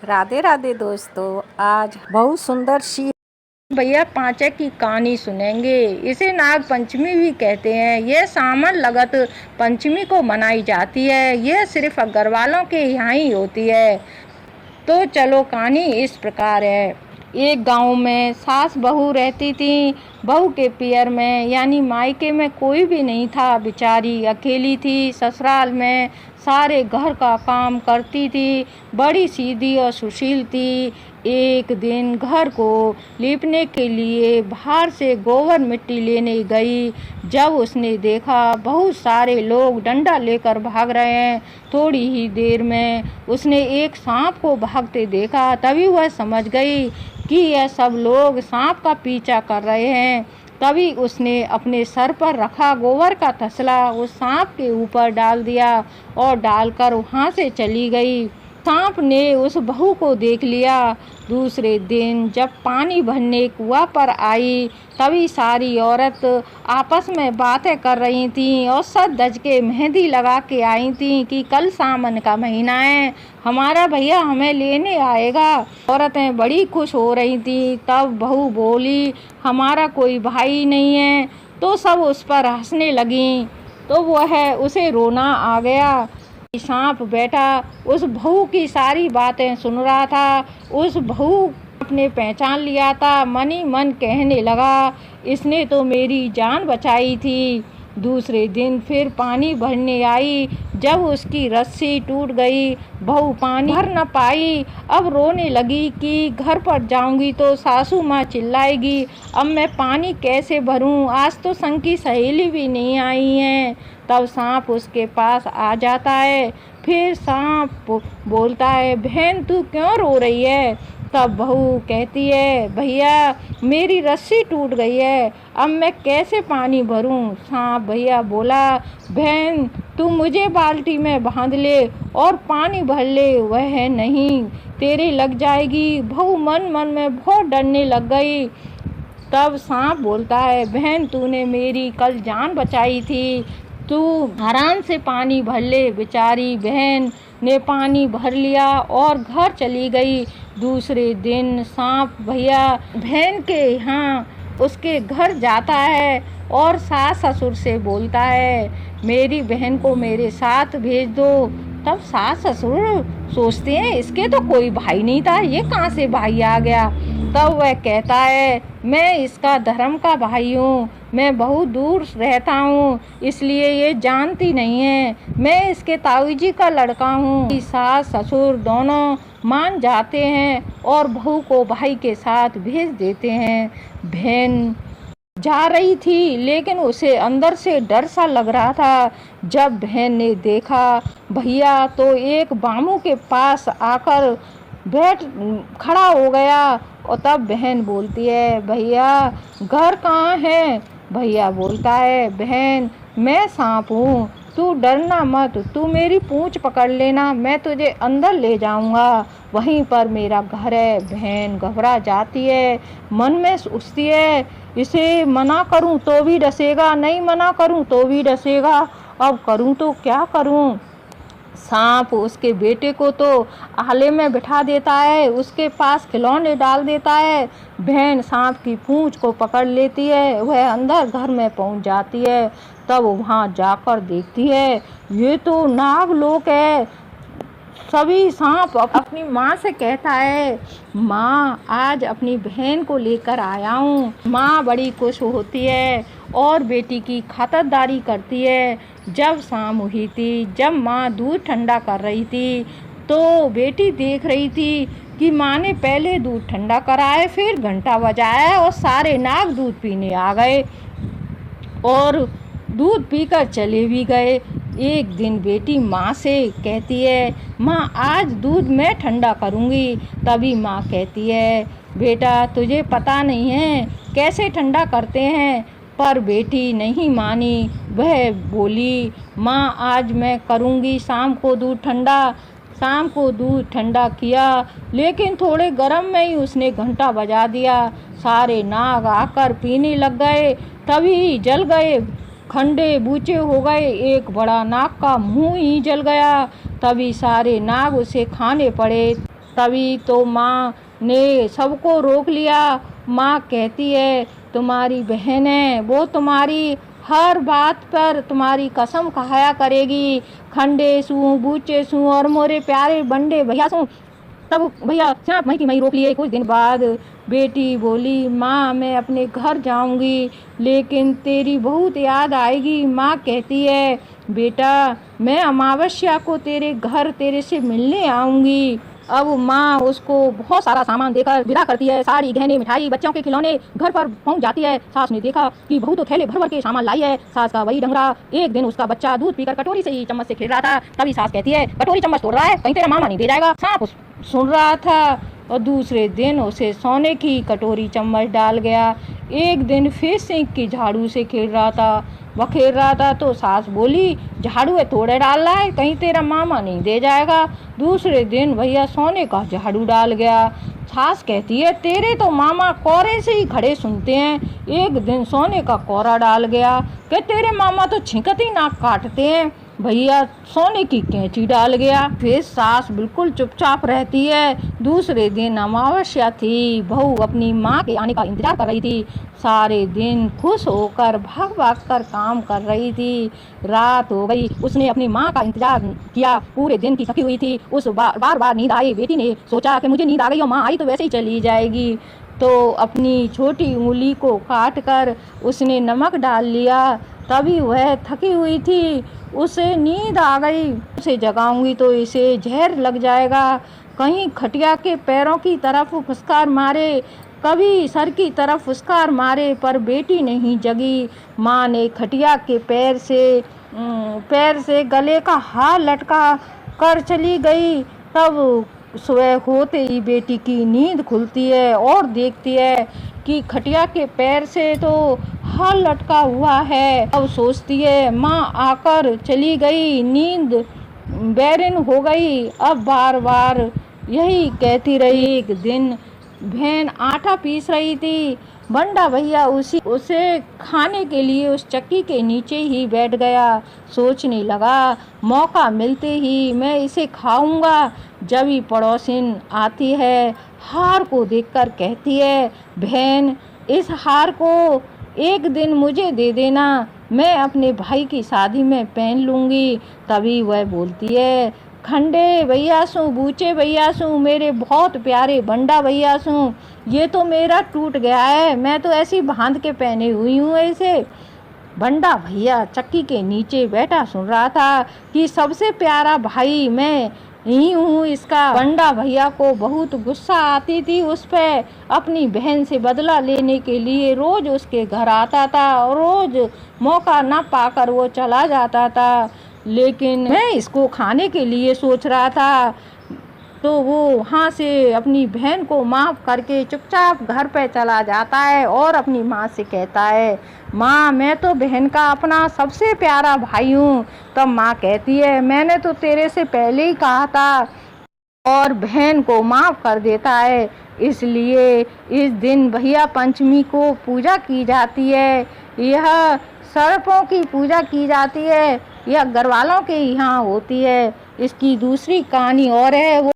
राधे राधे दोस्तों। आज बहुत सुंदर सी भैया पांचक की कहानी सुनेंगे। इसे नाग पंचमी भी कहते हैं। यह सावन लगत पंचमी को मनाई जाती है। यह सिर्फ अग्रवालों के यहाँ ही होती है। तो चलो कहानी इस प्रकार है। एक गांव में सास बहू रहती थी। बहू के पियर में यानी मायके में कोई भी नहीं था। बेचारी अकेली थी। ससुराल में सारे घर का काम करती थी। बड़ी सीधी और सुशील थी। एक दिन घर को लीपने के लिए बाहर से गोबर मिट्टी लेने गई। जब उसने देखा बहुत सारे लोग डंडा लेकर भाग रहे हैं। थोड़ी ही देर में उसने एक सांप को भागते देखा। तभी वह समझ गई कि यह सब लोग सांप का पीछा कर रहे हैं। तभी उसने अपने सर पर रखा गोबर का तसला उस सांप के ऊपर डाल दिया और डालकर वहाँ से चली गई। सांप ने उस बहू को देख लिया। दूसरे दिन जब पानी भरने कुआं पर आई तभी सारी औरत आपस में बातें कर रही थीं और सज धज के मेहंदी लगा के आई थीं कि कल सावन का महीना है, हमारा भैया हमें लेने आएगा। औरतें बड़ी खुश हो रही थीं। तब बहू बोली, हमारा कोई भाई नहीं है। तो सब उस पर हंसने लगीं। तो वह उसे रोना आ गया। सांप बेटा उस बहू की सारी बातें सुन रहा था। उस बहू ने पहचान लिया था। मन ही मन कहने लगा, इसने तो मेरी जान बचाई थी। दूसरे दिन फिर पानी भरने आई। जब उसकी रस्सी टूट गई, बहू पानी भर न पाई। अब रोने लगी कि घर पर जाऊंगी तो सासू माँ चिल्लाएगी। अब मैं पानी कैसे भरूं? आज तो संग की सहेली भी नहीं आई है। तब सांप उसके पास आ जाता है। फिर सांप बोलता है, बहन तू क्यों रो रही है? तब बहू कहती है, भैया मेरी रस्सी टूट गई है, अब मैं कैसे पानी भरूं? सांप भैया बोला, बहन तू मुझे बाल्टी में बांध ले और पानी भर ले। वह नहीं, तेरे लग जाएगी। बहू मन मन में बहुत डरने लग गई। तब सांप बोलता है, बहन तूने मेरी कल जान बचाई थी, तू आराम से पानी भर ले। बेचारी बहन ने पानी भर लिया और घर चली गई। दूसरे दिन सांप भैया बहन के यहाँ उसके घर जाता है और सास ससुर से बोलता है, मेरी बहन को मेरे साथ भेज दो। तब सास ससुर सोचते हैं, इसके तो कोई भाई नहीं था, ये कहाँ से भाई आ गया? तब वह कहता है, मैं इसका धर्म का भाई हूँ, मैं बहुत दूर रहता हूँ इसलिए ये जानती नहीं है, मैं इसके ताऊ जी का लड़का हूँ। सास ससुर दोनों मान जाते हैं और बहू को भाई के साथ भेज देते हैं। बहन जा रही थी लेकिन उसे अंदर से डर सा लग रहा था। जब बहन ने देखा भैया तो एक बामू के पास आकर बैठ खड़ा हो गया। और तब बहन बोलती है, भैया घर कहाँ है? भैया बोलता है, बहन मैं सांप हूँ, तू डरना मत, तू मेरी पूंछ पकड़ लेना, मैं तुझे अंदर ले जाऊँगा, वहीं पर मेरा घर है। बहन घबरा जाती है, मन में सोचती है, इसे मना करूँ तो भी डसेगा, नहीं मना करूँ तो भी डसेगा, अब करूँ तो क्या करूँ? सांप उसके बेटे को तो आले में बिठा देता है, उसके पास खिलौने डाल देता है। बहन सांप की पूंछ को पकड़ लेती है, वह अंदर घर में पहुंच जाती है। तब वहां जाकर देखती है, ये तो नाग लोक है। सभी सांप अपनी माँ से कहता है, माँ आज अपनी बहन को लेकर आया हूँ। माँ बड़ी खुश होती है और बेटी की खातिरदारी करती है। जब शाम हुई थी, जब माँ दूध ठंडा कर रही थी तो बेटी देख रही थी कि माँ ने पहले दूध ठंडा कराया, फिर घंटा बजाया और सारे नाग दूध पीने आ गए और दूध पीकर चले भी गए। एक दिन बेटी माँ से कहती है, माँ आज दूध मैं ठंडा करूँगी। तभी माँ कहती है, बेटा तुझे पता नहीं है कैसे ठंडा करते हैं। पर बेटी नहीं मानी, वह बोली, माँ आज मैं करूँगी शाम को दूध ठंडा। शाम को दूध ठंडा किया लेकिन थोड़े गर्म में ही उसने घंटा बजा दिया। सारे नाग आकर पीने लग गए, तभी जल गए, खंडे बूचे हो गए। एक बड़ा नाग का मुंह ही जल गया। तभी सारे नाग उसे खाने पड़े। तभी तो माँ ने सबको रोक लिया। माँ कहती है तुम्हारी बहन है, वो तुम्हारी हर बात पर तुम्हारी कसम खाया करेगी। खंडे सू, बूचे सू और मोरे प्यारे बंडे भैया सू। तब भैया चाँप मई की मई रोक लिए। कुछ दिन बाद बेटी बोली, माँ मैं अपने घर जाऊंगी, लेकिन तेरी बहुत याद आएगी। माँ कहती है बेटा मैं अमावस्या को तेरे घर तेरे से मिलने आऊँगी। अब माँ उसको बहुत सारा सामान देकर विदा करती है। साड़ी, गहने, मिठाई, बच्चों के खिलौने घर पर पहुँच जाती है। सास ने देखा कि बहू तो थैले भर भर के सामान लाई है। सास का वही डंगरा। एक दिन उसका बच्चा दूध पीकर कटोरी से ही चम्मच से खेल रहा था। तभी सास कहती है कटोरी चम्मच तोड़ रहा है, कहीं तेरा मामा नहीं दे जाएगा। सांप सुन रहा था और दूसरे दिन उसे सोने की कटोरी चम्मच डाल गया। एक दिन फिर सिंक की झाड़ू से खेल रहा था तो सास बोली झाड़ू है तोड़े डाल रहा है, कहीं तेरा मामा नहीं दे जाएगा। दूसरे दिन भैया सोने का झाड़ू डाल गया। सास कहती है तेरे तो मामा कोरे से ही खड़े सुनते हैं। एक दिन सोने का कोरा डाल गया कि तेरे मामा तो छिंकते नाक काटते हैं। भैया सोने की कैंची डाल गया। फिर सास बिल्कुल चुपचाप रहती है। दूसरे दिन अमावस्या थी। बहू अपनी माँ के आने का इंतजार कर रही थी। सारे दिन खुश होकर भाग भाग कर काम कर रही थी। रात हो गई, उसने अपनी माँ का इंतजार किया। पूरे दिन की थकी हुई थी। उस बार बार नींद आई। बेटी ने सोचा कि मुझे नींद आ गई और माँ आई तो वैसे ही चली जाएगी, तो अपनी छोटी उंगली को काट कर उसने नमक डाल लिया। तभी वह थकी हुई थी, उसे नींद आ गई। उसे जगाऊंगी तो इसे जहर लग जाएगा। कहीं खटिया के पैरों की तरफ फुसकार मारे, कभी सर की तरफ फुसकार मारे, पर बेटी नहीं जगी। माँ ने खटिया के पैर से गले का हार लटका कर चली गई। तब सुबह होते ही बेटी की नींद खुलती है और देखती है कि खटिया के पैर से तो हार लटका हुआ है। अब सोचती है माँ आकर चली गई, नींद बैरिन हो गई। अब बार बार यही कहती रही। एक दिन बहन आटा पीस रही थी। बंडा भैया उसे खाने के लिए उस चक्की के नीचे ही बैठ गया। सोचने लगा मौका मिलते ही मैं इसे खाऊंगा। जब ही पड़ोसिन आती है, हार को देखकर कहती है बहन इस हार को एक दिन मुझे दे देना, मैं अपने भाई की शादी में पहन लूँगी। तभी वह बोलती है खंडे भैया सू, बूचे भैया सू, मेरे बहुत प्यारे बंडा भैया सू, ये तो मेरा टूट गया है, मैं तो ऐसी बांध के पहने हुई हूँ ऐसे। बंडा भैया चक्की के नीचे बैठा सुन रहा था कि सबसे प्यारा भाई मैं ही हूँ इसका। बंडा भैया को बहुत गुस्सा आती थी उस पर। अपनी बहन से बदला लेने के लिए रोज उसके घर आता था और रोज मौका न पाकर वो चला जाता था। लेकिन मैं इसको खाने के लिए सोच रहा था, तो वो वहाँ से अपनी बहन को माफ़ करके चुपचाप घर पे चला जाता है और अपनी माँ से कहता है माँ मैं तो बहन का अपना सबसे प्यारा भाई हूँ। तब माँ कहती है मैंने तो तेरे से पहले ही कहा था, और बहन को माफ़ कर देता है। इसलिए इस दिन भैया पंचमी को पूजा की जाती है। यह सर्पों की पूजा की जाती है, यह घरवालों के यहाँ होती है। इसकी दूसरी कहानी और है, वो